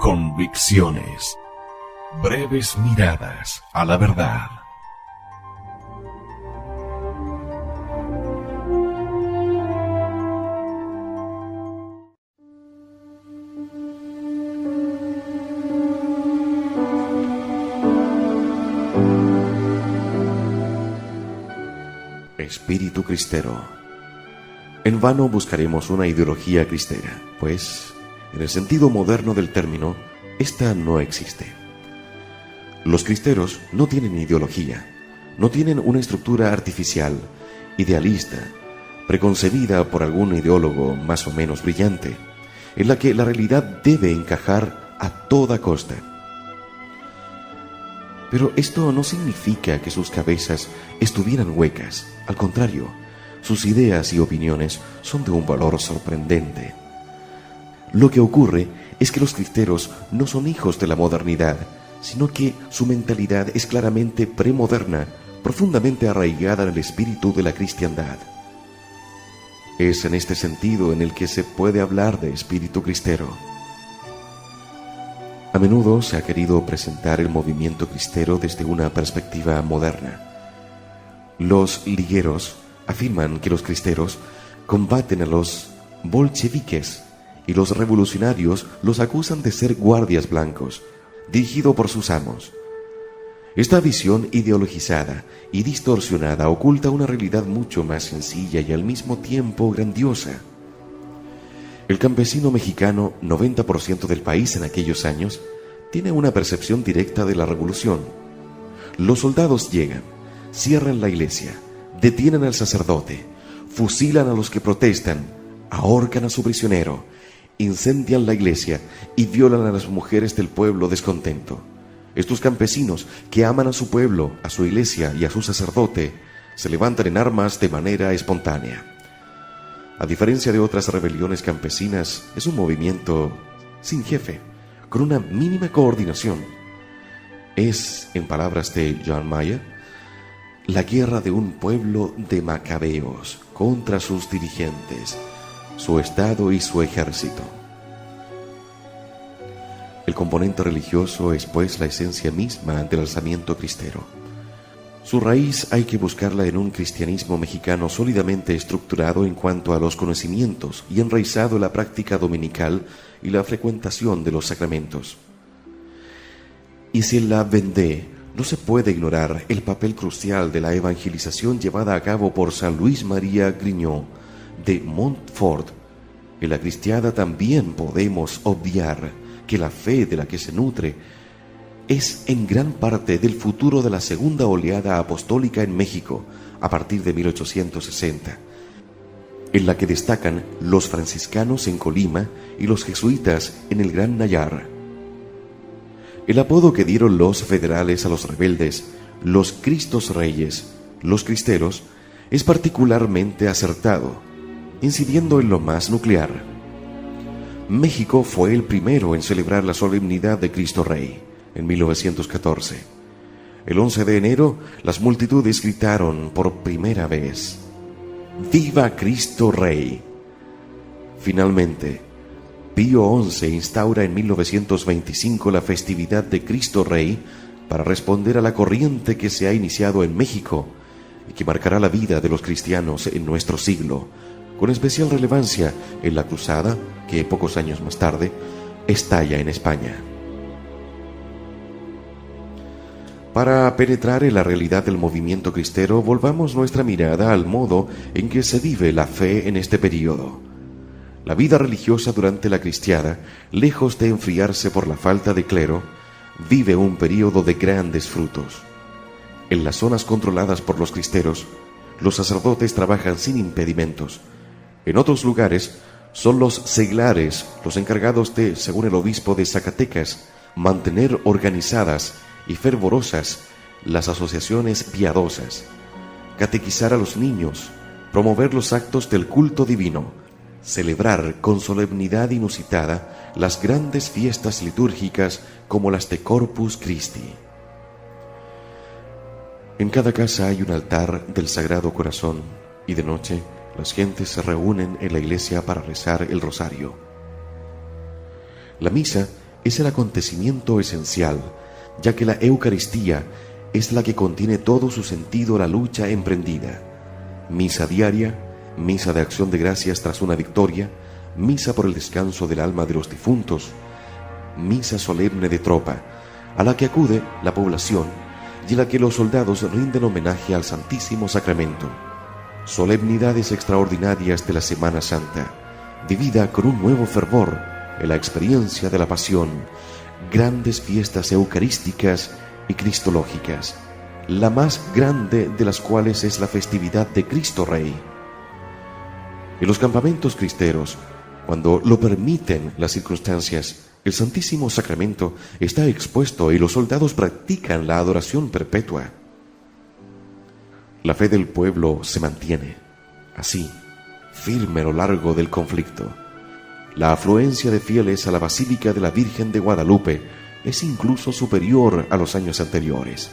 Convicciones. Breves miradas a la verdad. Espíritu cristero. En vano buscaremos una ideología cristera, pues, en el sentido moderno del término, esta no existe. Los cristeros no tienen ideología, no tienen una estructura artificial, idealista, preconcebida por algún ideólogo más o menos brillante, en la que la realidad debe encajar a toda costa. Pero esto no significa que sus cabezas estuvieran huecas. Al contrario, sus ideas y opiniones son de un valor sorprendente. Lo que ocurre es que los cristeros no son hijos de la modernidad, sino que su mentalidad es claramente premoderna, profundamente arraigada en el espíritu de la cristiandad. Es en este sentido en el que se puede hablar de espíritu cristero. A menudo se ha querido presentar el movimiento cristero desde una perspectiva moderna. Los ligueros afirman que los cristeros combaten a los bolcheviques y los revolucionarios los acusan de ser guardias blancos, dirigidos por sus amos. Esta visión ideologizada y distorsionada oculta una realidad mucho más sencilla y al mismo tiempo grandiosa. El campesino mexicano, 90% del país en aquellos años, tiene una percepción directa de la revolución. Los soldados llegan, cierran la iglesia, detienen al sacerdote, fusilan a los que protestan, ahorcan a su prisionero, incendian la iglesia y violan a las mujeres del pueblo descontento. Estos campesinos, que aman a su pueblo, a su iglesia y a su sacerdote, se levantan en armas de manera espontánea. A diferencia de otras rebeliones campesinas, es un movimiento sin jefe, con una mínima coordinación. Es, en palabras de John Mayer, la guerra de un pueblo de macabeos contra sus dirigentes, su estado y su ejército. El componente religioso es, pues, la esencia misma del alzamiento cristero. Su raíz hay que buscarla en un cristianismo mexicano sólidamente estructurado en cuanto a los conocimientos y enraizado en la práctica dominical y la frecuentación de los sacramentos. Y si en la Vendée no se puede ignorar el papel crucial de la evangelización llevada a cabo por San Luis María Grignion de Montfort, en la cristiada también podemos obviar que la fe de la que se nutre es en gran parte del futuro de la segunda oleada apostólica en México a partir de 1860, en la que destacan los franciscanos en Colima y los jesuitas en el Gran Nayar. El apodo que dieron los federales a los rebeldes, los Cristos Reyes, los cristeros, es particularmente acertado, incidiendo en lo más nuclear. México fue el primero en celebrar la solemnidad de Cristo Rey en 1914. El 11 de enero, las multitudes gritaron por primera vez: ¡Viva Cristo Rey! Finalmente, Pío XI instaura en 1925 la festividad de Cristo Rey para responder a la corriente que se ha iniciado en México y que marcará la vida de los cristianos en nuestro siglo, con especial relevancia en la cruzada que pocos años más tarde estalla en España. Para penetrar en la realidad del movimiento cristero, volvamos nuestra mirada al modo en que se vive la fe en este período. La vida religiosa durante la cristiada, lejos de enfriarse por la falta de clero, vive un período de grandes frutos. En las zonas controladas por los cristeros, los sacerdotes trabajan sin impedimentos. En otros lugares, son los seglares los encargados de, según el obispo de Zacatecas, mantener organizadas y fervorosas las asociaciones piadosas, catequizar a los niños, promover los actos del culto divino, celebrar con solemnidad inusitada las grandes fiestas litúrgicas como las de Corpus Christi. En cada casa hay un altar del Sagrado Corazón y de noche las gentes se reúnen en la iglesia para rezar el rosario. La misa es el acontecimiento esencial, ya que la Eucaristía es la que contiene todo su sentido a la lucha emprendida. Misa diaria, misa de acción de gracias tras una victoria, misa por el descanso del alma de los difuntos, misa solemne de tropa, a la que acude la población y en la que los soldados rinden homenaje al Santísimo Sacramento. Solemnidades extraordinarias de la Semana Santa, vivida con un nuevo fervor en la experiencia de la Pasión, grandes fiestas eucarísticas y cristológicas, la más grande de las cuales es la festividad de Cristo Rey. En los campamentos cristeros, cuando lo permiten las circunstancias, el Santísimo Sacramento está expuesto y los soldados practican la adoración perpetua. La fe del pueblo se mantiene, así, firme a lo largo del conflicto. La afluencia de fieles a la Basílica de la Virgen de Guadalupe es incluso superior a los años anteriores.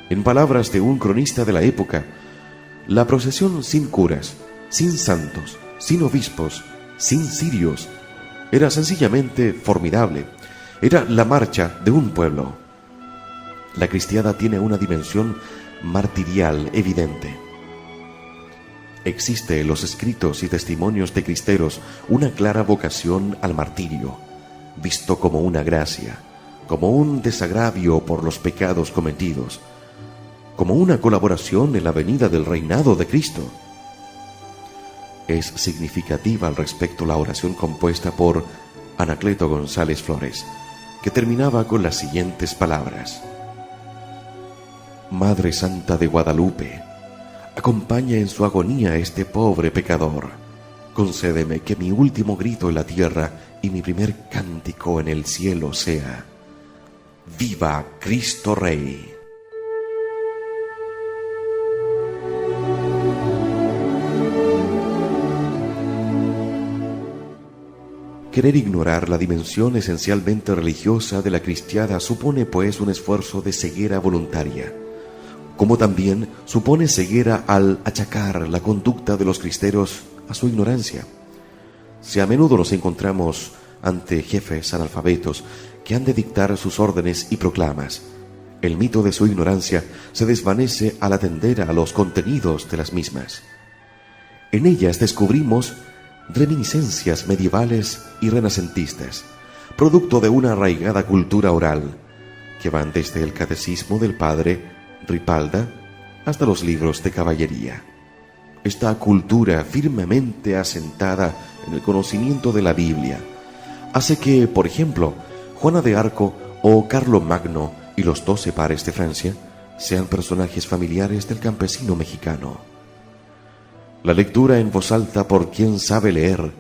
En palabras de un cronista de la época, la procesión sin curas, sin santos, sin obispos, sin cirios, era sencillamente formidable. Era la marcha de un pueblo. La cristiada tiene una dimensión martirial evidente. Existe en los escritos y testimonios de cristeros una clara vocación al martirio, visto como una gracia, como un desagravio por los pecados cometidos, como una colaboración en la venida del reinado de Cristo. Es significativa al respecto la oración compuesta por Anacleto González Flores, que terminaba con las siguientes palabras: Madre Santa de Guadalupe, acompaña en su agonía a este pobre pecador. Concédeme que mi último grito en la tierra y mi primer cántico en el cielo sea: ¡Viva Cristo Rey! Querer ignorar la dimensión esencialmente religiosa de la cristiada supone, pues, un esfuerzo de ceguera voluntaria, como también supone ceguera al achacar la conducta de los cristeros a su ignorancia. Si a menudo nos encontramos ante jefes analfabetos que han de dictar sus órdenes y proclamas, el mito de su ignorancia se desvanece al atender a los contenidos de las mismas. En ellas descubrimos reminiscencias medievales y renacentistas, producto de una arraigada cultura oral, que van desde el catecismo del padre Ripalda hasta los libros de caballería. Esta cultura firmemente asentada en el conocimiento de la Biblia hace que, por ejemplo, Juana de Arco o Carlomagno y los 12 pares de Francia sean personajes familiares del campesino mexicano. La lectura en voz alta por quien sabe leer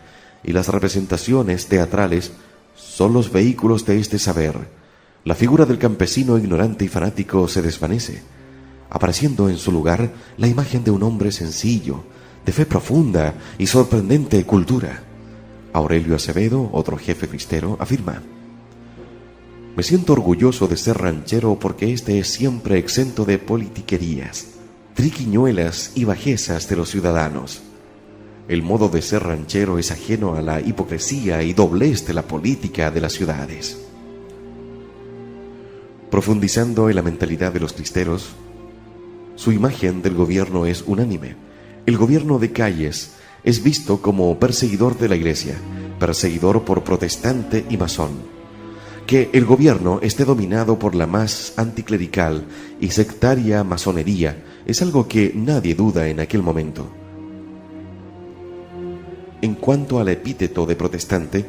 y las representaciones teatrales son los vehículos de este saber. La figura del campesino ignorante y fanático se desvanece, apareciendo en su lugar la imagen de un hombre sencillo, de fe profunda y sorprendente cultura. Aurelio Acevedo, otro jefe cristero, afirma: me siento orgulloso de ser ranchero porque este es siempre exento de politiquerías, triquiñuelas y bajezas de los ciudadanos. El modo de ser ranchero es ajeno a la hipocresía y doblez de la política de las ciudades. Profundizando en la mentalidad de los cristeros, su imagen del gobierno es unánime. El gobierno de Calles es visto como perseguidor de la Iglesia, perseguidor por protestante y masón. Que el gobierno esté dominado por la más anticlerical y sectaria masonería es algo que nadie duda en aquel momento. En cuanto al epíteto de protestante,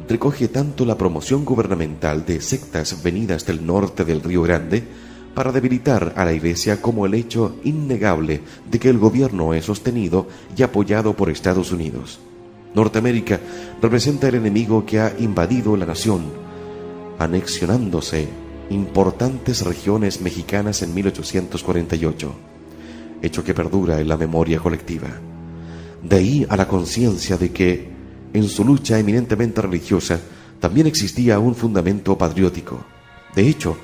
recoge tanto la promoción gubernamental de sectas venidas del norte del Río Grande para debilitar a la Iglesia como el hecho innegable de que el gobierno es sostenido y apoyado por Estados Unidos. Norteamérica representa el enemigo que ha invadido la nación, anexionándose importantes regiones mexicanas en 1848, hecho que perdura en la memoria colectiva. De ahí a la conciencia de que, en su lucha eminentemente religiosa, también existía un fundamento patriótico. De hecho,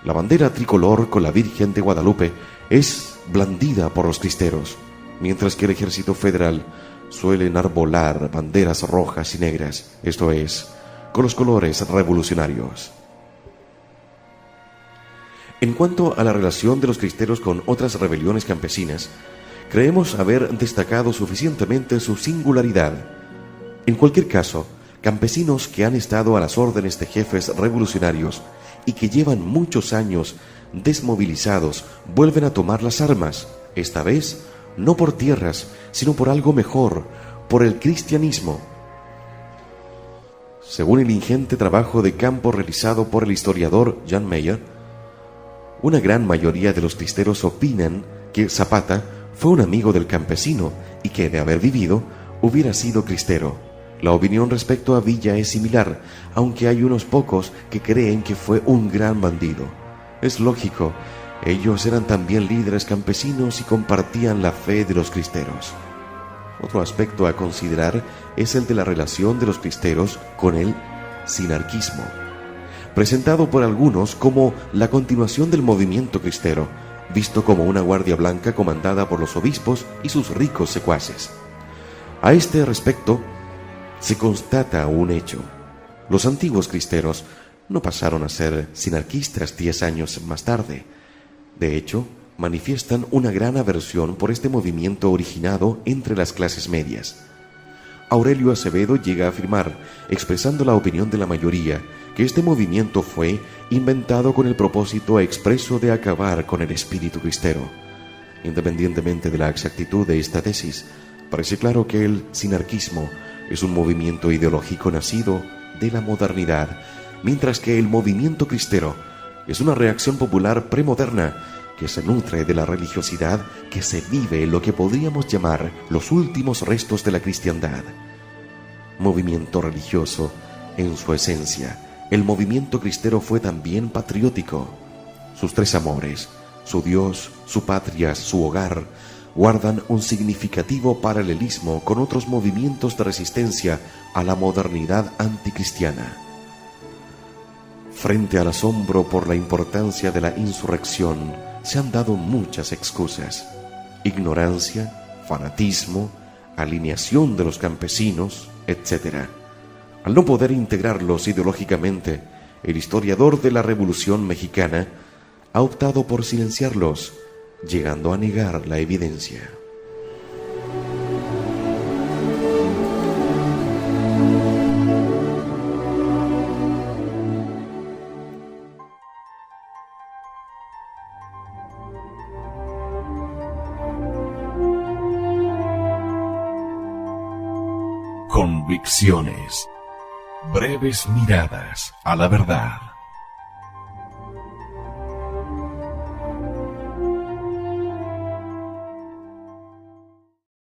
la bandera tricolor con la Virgen de Guadalupe es blandida por los cristeros, mientras que el ejército federal suele enarbolar banderas rojas y negras, esto es, con los colores revolucionarios. En cuanto a la relación de los cristeros con otras rebeliones campesinas, creemos haber destacado suficientemente su singularidad. En cualquier caso, campesinos que han estado a las órdenes de jefes revolucionarios y que llevan muchos años desmovilizados vuelven a tomar las armas, esta vez no por tierras, sino por algo mejor, por el cristianismo. Según el ingente trabajo de campo realizado por el historiador Jan Meyer, una gran mayoría de los cristeros opinan que Zapata fue un amigo del campesino y que, de haber vivido, hubiera sido cristero. La opinión respecto a Villa es similar, aunque hay unos pocos que creen que fue un gran bandido. Es lógico, ellos eran también líderes campesinos y compartían la fe de los cristeros. Otro aspecto a considerar es el de la relación de los cristeros con el sinarquismo, presentado por algunos como la continuación del movimiento cristero, visto como una guardia blanca comandada por los obispos y sus ricos secuaces. A este respecto, se constata un hecho. Los antiguos cristeros no pasaron a ser sinarquistas 10 años más tarde. De hecho, manifiestan una gran aversión por este movimiento originado entre las clases medias. Aurelio Acevedo llega a afirmar, expresando la opinión de la mayoría, que este movimiento fue inventado con el propósito expreso de acabar con el espíritu cristero. Independientemente de la exactitud de esta tesis, parece claro que el sinarquismo es un movimiento ideológico nacido de la modernidad, mientras que el movimiento cristero es una reacción popular premoderna que se nutre de la religiosidad que se vive en lo que podríamos llamar los últimos restos de la cristiandad. Movimiento religioso en su esencia, el movimiento cristero fue también patriótico. Sus tres amores, su Dios, su patria, su hogar, guardan un significativo paralelismo con otros movimientos de resistencia a la modernidad anticristiana. Frente al asombro por la importancia de la insurrección, se han dado muchas excusas: ignorancia, fanatismo, alineación de los campesinos, etc. Al no poder integrarlos ideológicamente, el historiador de la Revolución Mexicana ha optado por silenciarlos, llegando a negar la evidencia. Convicciones. Breves miradas a la verdad.